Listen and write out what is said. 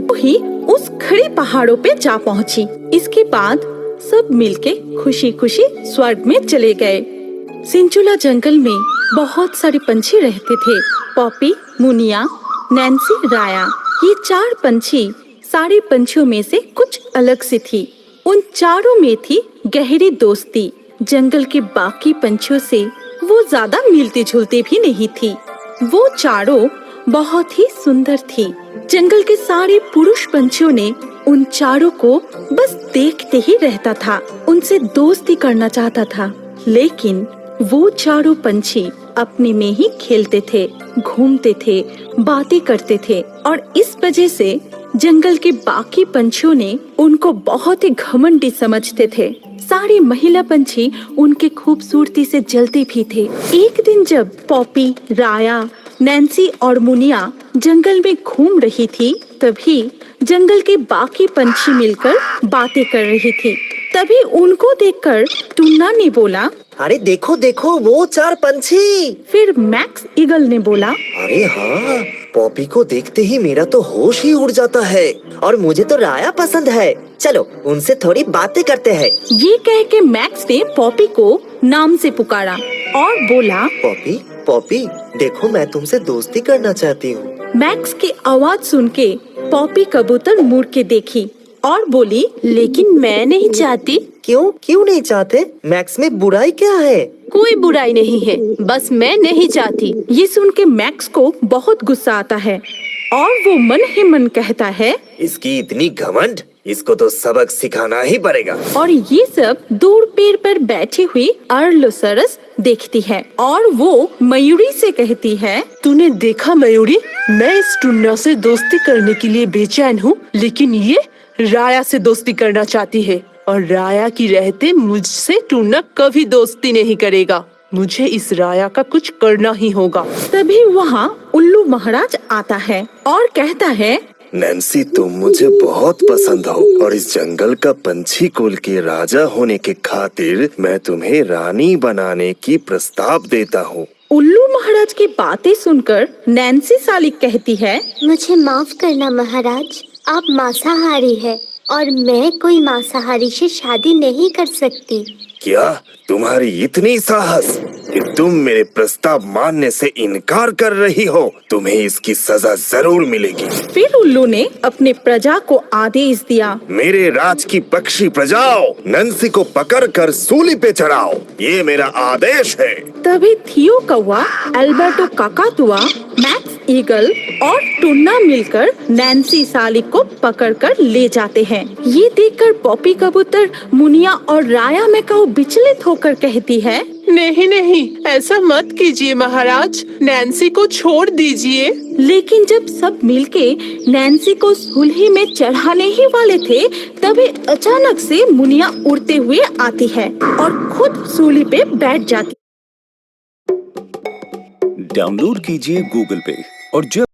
वो ही उस खड़ी पहाड़ों पे जा पहुंची। इसके बाद सब मिलके खुशी खुशी स्वर्ग में चले गए। सिंचुला जंगल में बहुत सारे पंछी रहते थे। पॉपी, मुनिया, नैन्सी, राया, ये 4 पंछी सारे पंछियों में से कुछ अलग सी थी। उन चारों में थी गहरी दोस्ती। जंगल के बाकी पंछियों से वो ज्यादा मिलती जुलती भी नहीं थी। वो चारों बहुत ही सुंदर थी। जंगल के सारे पुरुष पंछियों ने उन चारों को बस देखते ही रहता था, उनसे दोस्ती करना चाहता था। लेकिन वो चारों पंछी अपने में ही खेलते थे, घूमते थे, बातें करते थे और इस वजह से जंगल के बाकी पंछियों ने उनको बहुत ही घमंडी समझते थे। सारी महिला पंछी उनके खूबसूरती से जलते भी थे। एक दिन जब पॉपी, राया, नैन्सी और मुनिया जंगल में घूम रही थी, तभी जंगल के बाकी पंछी मिलकर बातें कर रही थी। तभी उनको देखकर टुन्ना ने बोला, अरे देखो देखो वो 4 पंछी। फिर मैक्स ईगल ने बोला, अरे हाँ, पॉपी को देखते ही मेरा तो होश ही उड़ जाता है और मुझे तो राया पसंद है। चलो उनसे थोड़ी बातें करते हैं। ये कह के मैक्स ने पॉपी को नाम से पुकारा और बोला, पॉपी पॉपी देखो मैं तुमसे दोस्ती करना चाहती हूँ। मैक्स की आवाज सुन के पॉपी कबूतर मुड़ के देखी और बोली, लेकिन मैं नहीं चाहती। क्यों नहीं चाहते? मैक्स में बुराई क्या है? कोई बुराई नहीं है, बस मैं नहीं चाहती। ये सुन के मैक्स को बहुत गुस्सा आता है और वो मन ही मन कहता है, इसकी इतनी घमंड, इसको तो सबक सिखाना ही पड़ेगा। और ये सब दूर पेड़ पर बैठी हुई अर्लोसरस देखती है और वो मयूरी से कहती है, तूने देखा मयूरी, मैं इस टुन्ना से दोस्ती करने के लिए बेचैन हूँ, लेकिन ये राया से दोस्ती करना चाहती है और राया की रहते मुझसे टुन्ना कभी दोस्ती नहीं करेगा। मुझे इस राया का कुछ करना ही होगा। तभी वहाँ उल्लू महाराज आता है और कहता है, नैन्सी तुम मुझे बहुत पसंद हो और इस जंगल का पंछी कुल के राजा होने के खातिर मैं तुम्हें रानी बनाने की प्रस्ताव देता हूँ। उल्लू महाराज की बातें सुनकर नैन्सी सालिक कहती है, मुझे माफ करना महाराज, आप मांसाहारी हैं और मैं कोई मांसाहारी से शादी नहीं कर सकती। क्या तुम्हारी इतनी साहस कि तुम मेरे प्रस्ताव मानने से इनकार कर रही हो? तुम्हें इसकी सजा जरूर मिलेगी। फिर उल्लू ने अपने प्रजा को आदेश दिया, मेरे राज की पक्षी प्रजाओं, नैन्सी को पकड़कर सूली पे चढ़ाओ, ये मेरा आदेश है। तभी थियो कौवा, एल्बर्टो काकातुआ, मैक्स ईगल और टुन्ना मिलकर नैन्सी सालिक को पकड़कर ले जाते हैं। ये देखकर पॉपी कबूतर, मुनिया और राया मैकाऊ विचलित होकर कहती है, नहीं नहीं, ऐसा मत कीजिए महाराज, नैन्सी को छोड़ दीजिए। लेकिन जब सब मिलके नैन्सी को सूली में चढ़ाने ही वाले थे, तभी अचानक से मुनिया उड़ते हुए आती है और खुद सूली पे बैठ जाती। डाउनलोड कीजिए गूगल पे और जब